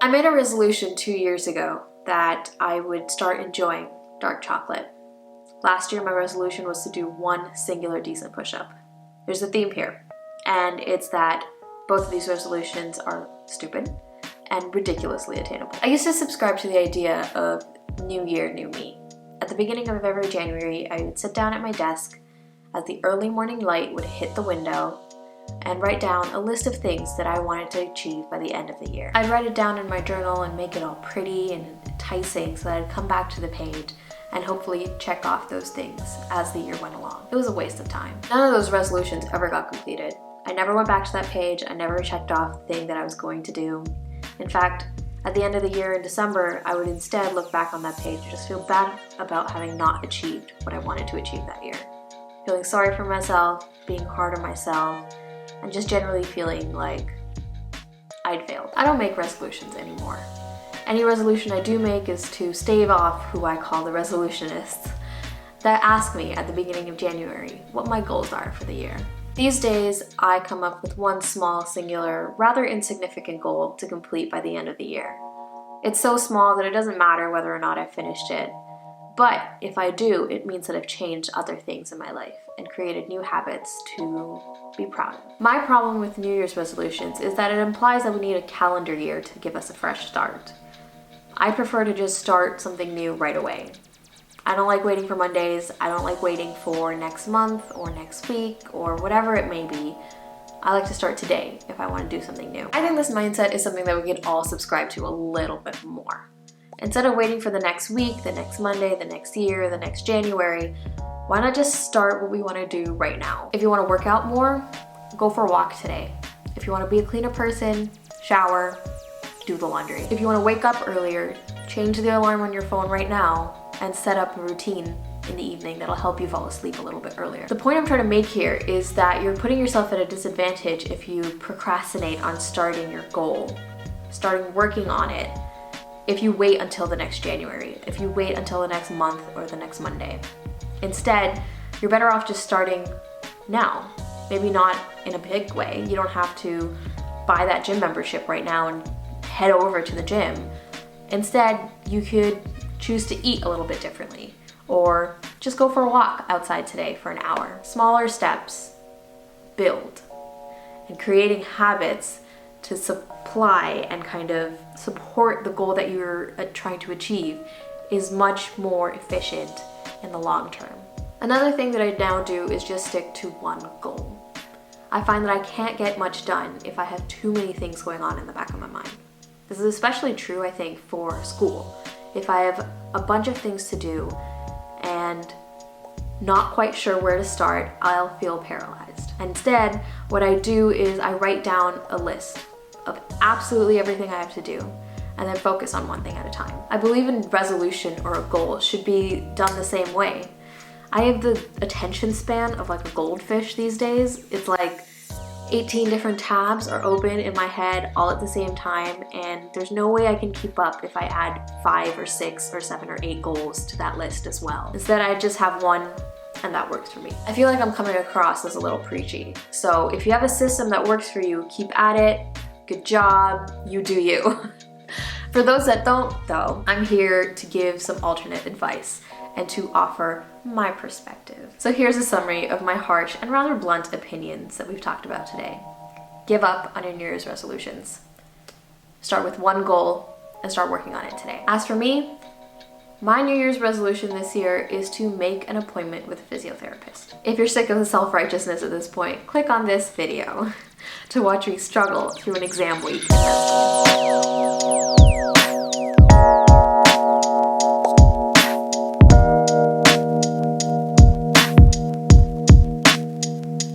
I made a resolution 2 years ago that I would start enjoying dark chocolate. Last year, my resolution was to do one singular decent push-up. There's a theme here, and it's that both of these resolutions are stupid and ridiculously attainable. I used to subscribe to the idea of new year, new me. At the beginning of every January, I would sit down at my desk as the early morning light would hit the window and write down a list of things that I wanted to achieve by the end of the year. I'd write it down in my journal and make it all pretty and enticing so that I'd come back to the page and hopefully check off those things as the year went along. It was a waste of time. None of those resolutions ever got completed. I never went back to that page. I never checked off the thing that I was going to do. In fact, at the end of the year in December, I would instead look back on that page and just feel bad about having not achieved what I wanted to achieve that year. Feeling sorry for myself, being hard on myself, and just generally feeling like I'd failed. I don't make resolutions anymore. Any resolution I do make is to stave off who I call the resolutionists that ask me at the beginning of January what my goals are for the year. These days, I come up with one small, singular, rather insignificant goal to complete by the end of the year. It's so small that it doesn't matter whether or not I finished it, but if I do, it means that I've changed other things in my life and created new habits to be proud of. My problem with New Year's resolutions is that it implies that we need a calendar year to give us a fresh start. I prefer to just start something new right away. I don't like waiting for Mondays. I don't like waiting for next month or next week or whatever it may be. I like to start today if I want to do something new. I think this mindset is something that we could all subscribe to a little bit more. Instead of waiting for the next week, the next Monday, the next year, the next January, why not just start what we want to do right now? If you want to work out more, go for a walk today. If you want to be a cleaner person, shower, do the laundry. If you want to wake up earlier, change the alarm on your phone right now and set up a routine in the evening that'll help you fall asleep a little bit earlier. The point I'm trying to make here is that you're putting yourself at a disadvantage if you procrastinate on starting your goal, starting working on it, if you wait until the next January, if you wait until the next month or the next Monday. Instead, you're better off just starting now. Maybe not in a big way. You don't have to buy that gym membership right now and head over to the gym. Instead, you could choose to eat a little bit differently or just go for a walk outside today for an hour. Smaller steps build, and creating habits to supply and kind of support the goal that you're trying to achieve is much more efficient in the long term. Another thing that I now do is just stick to one goal. I find that I can't get much done if I have too many things going on in the back of my mind. This is especially true, I think, for school. If I have a bunch of things to do and not quite sure where to start, I'll feel paralyzed. Instead, what I do is I write down a list of absolutely everything I have to do and then focus on one thing at a time. I believe in resolution or a goal should be done the same way. I have the attention span of like a goldfish these days. It's like 18 different tabs are open in my head all at the same time, and there's no way I can keep up if I add 5 or 6 or 7 or 8 goals to that list as well. Instead, I just have one, and that works for me. I feel like I'm coming across as a little preachy. So if you have a system that works for you, keep at it. Good job, you do you. For those that don't, though, I'm here to give some alternate advice and to offer my perspective. So here's a summary of my harsh and rather blunt opinions that we've talked about today. Give up on your New Year's resolutions. Start with one goal and start working on it today. As for me, my New Year's resolution this year is to make an appointment with a physiotherapist. If you're sick of the self-righteousness at this point, click on this video to watch me struggle through an exam week.